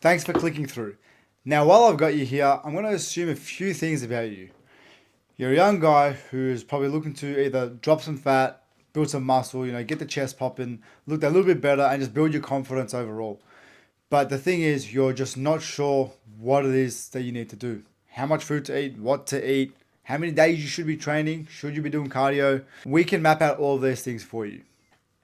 Thanks for clicking through. Now, while I've got you here, I'm going to assume a few things about you. You're a young guy who's probably looking to either drop some fat, build some muscle, get the chest popping, look a little bit better, and just build your confidence overall. But the thing is, you're just not sure what it is that you need to do. How much food to eat, what to eat, how many days you should be training, should you be doing cardio. We can map out all of these things for you.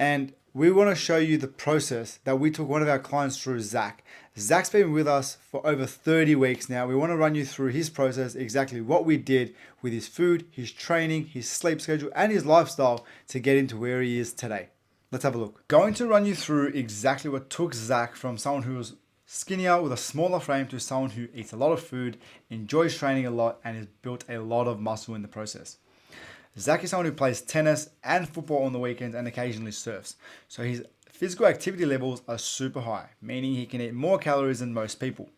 And we want to show you the process that we took one of our clients through, Zach. Zach's been with us for over 30 weeks now. We want to run you through his process, exactly what we did with his food, his training, his sleep schedule, and his lifestyle to get him to where he is today. Let's have a look. Going to run you through exactly what took Zach from someone who was skinnier with a smaller frame to someone who eats a lot of food, enjoys training a lot, and has built a lot of muscle in the process. Zach is someone who plays tennis and football on the weekends and occasionally surfs. So his physical activity levels are super high, meaning he can eat more calories than most people.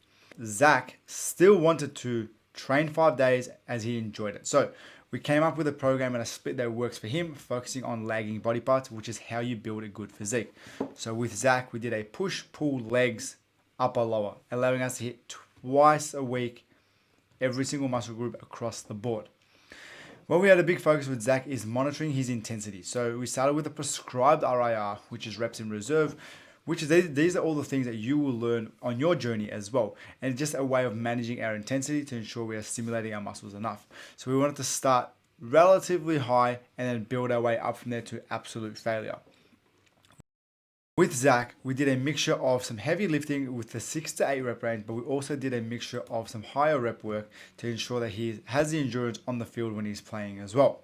Zach still wanted to train 5 days as he enjoyed it. So we came up with a program and a split that works for him, focusing on lagging body parts, which is how you build a good physique. So with Zach, we did a push, pull, legs, upper, lower, allowing us to hit twice a week, every single muscle group across the board. What we had a big focus with Zach is monitoring his intensity. So we started with a prescribed RIR, which is reps in reserve, which is these are all the things that you will learn on your journey as well. And it's just a way of managing our intensity to ensure we are stimulating our muscles enough. So we wanted to start relatively high and then build our way up from there to absolute failure. With Zach, we did a mixture of some heavy lifting with the 6 to 8 rep range, but we also did a mixture of some higher rep work to ensure that he has the endurance on the field when he's playing as well.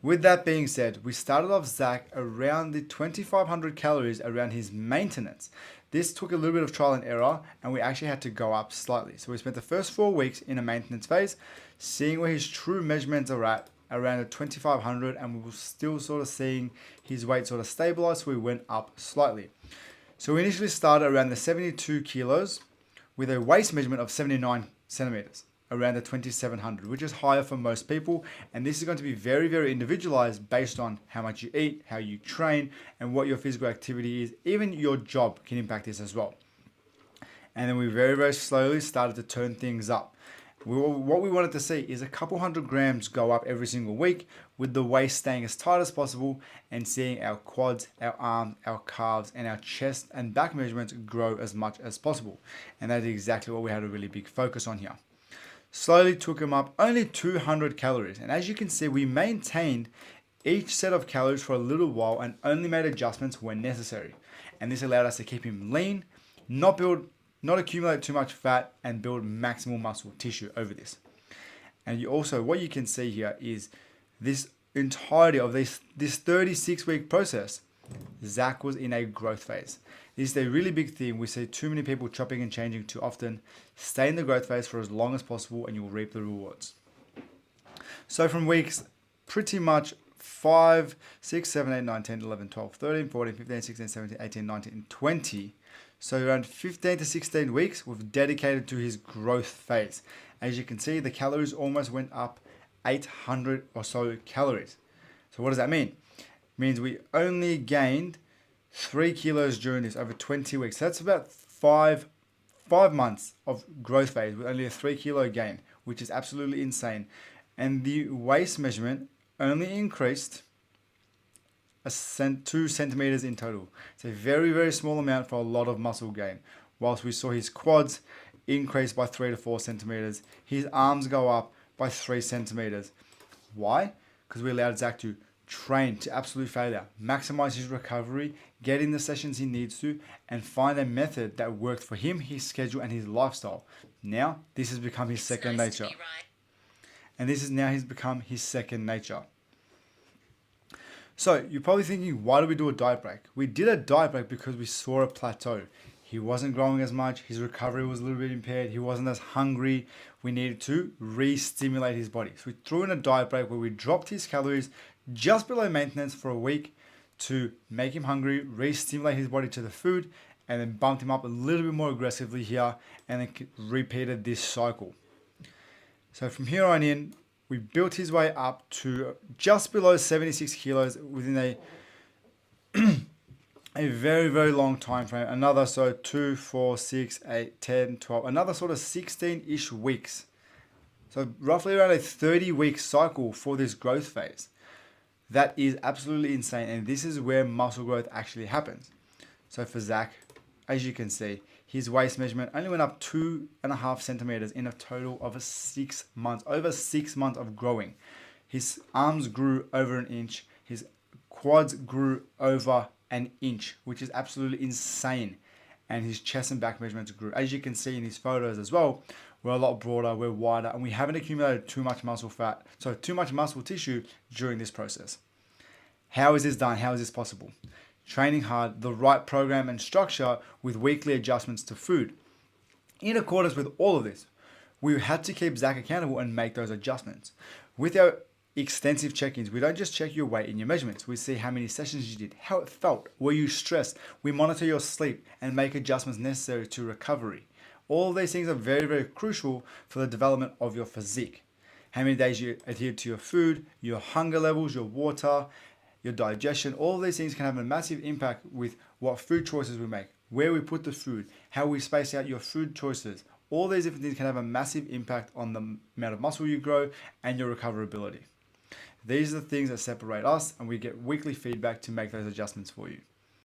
With that being said, we started off Zach around the 2,500 calories around his maintenance. This took a little bit of trial and error, and we actually had to go up slightly. So we spent the first 4 weeks in a maintenance phase, seeing where his true measurements are at around the 2,500, and we were still sort of seeing his weight sort of stabilize, so we went up slightly. So we initially started around the 72 kilos with a waist measurement of 79 centimeters, around the 2,700, which is higher for most people. And this is going to be very, very individualized based on how much you eat, how you train, and what your physical activity is. Even your job can impact this as well. And then we very, very slowly started to turn things up. What we wanted to see is a couple 100 grams go up every single week, with the waist staying as tight as possible and seeing our quads, our arms, our calves, and our chest and back measurements grow as much as possible. And that is exactly what we had a really big focus on here. Slowly took them up only 200 calories. And as you can see, we maintained each set of calories for a little while and only made adjustments when necessary. And this allowed us to keep him lean, not accumulate too much fat, and build maximal muscle tissue over this. And what you can see here is this entirety of this 36-week process, Zach was in a growth phase. This is a really big thing. We see too many people chopping and changing too often. Stay in the growth phase for as long as possible and you'll reap the rewards. So from weeks pretty much 5, 6, 7, 8, 9, 10, 11, 12, 13, 14, 15, 16, 17, 18, 19, and 20. So around 15 to 16 weeks, we've dedicated to his growth phase. As you can see, the calories almost went up 800 or so calories. So what does that mean? It means we only gained 3 kilos during this over 20 weeks. So that's about five months of growth phase with only a 3 kilo gain, which is absolutely insane. And the waist measurement only increased 2 centimeters in total. It's a very, very small amount for a lot of muscle gain. Whilst we saw his quads increase by 3 to 4 centimeters, his arms go up by 3 centimeters. Why? Because we allowed Zach to train to absolute failure, maximize his recovery, get in the sessions he needs to, and find a method that worked for him, his schedule, and his lifestyle. Now, this has become his second nature. And this is now he's become his second nature. So you're probably thinking, why did we do a diet break? We did a diet break because we saw a plateau. He wasn't growing as much. His recovery was a little bit impaired. He wasn't as hungry. We needed to re-stimulate his body. So we threw in a diet break where we dropped his calories just below maintenance for a week to make him hungry, re-stimulate his body to the food, and then bumped him up a little bit more aggressively here, and then repeated this cycle. So from here on in, we built his way up to just below 76 kilos within a a very, very long time frame. Another, so 2, 4, 6, 8, 10, 12, another sort of 16-ish weeks. So roughly around a 30-week cycle for this growth phase. That is absolutely insane. And this is where muscle growth actually happens. So for Zach, as you can see, his waist measurement only went up 2.5 centimeters in a total of 6 months, over 6 months of growing. His arms grew over an inch. His quads grew over an inch, which is absolutely insane. And his chest and back measurements grew. As you can see in his photos as well, we're a lot broader, we're wider, and we haven't accumulated too much muscle fat, so too much muscle tissue during this process. How is this done? How is this possible? Training hard, the right program and structure with weekly adjustments to food. In accordance with all of this, we had to keep Zach accountable and make those adjustments. With our extensive check-ins, we don't just check your weight and your measurements. We see how many sessions you did, how it felt, were you stressed. We monitor your sleep and make adjustments necessary to recovery. All of these things are very, very crucial for the development of your physique. How many days you adhere to your food, your hunger levels, your water, your digestion, all of these things can have a massive impact with what food choices we make, where we put the food, how we space out your food choices. All these different things can have a massive impact on the amount of muscle you grow and your recoverability. These are the things that separate us, and we get weekly feedback to make those adjustments for you.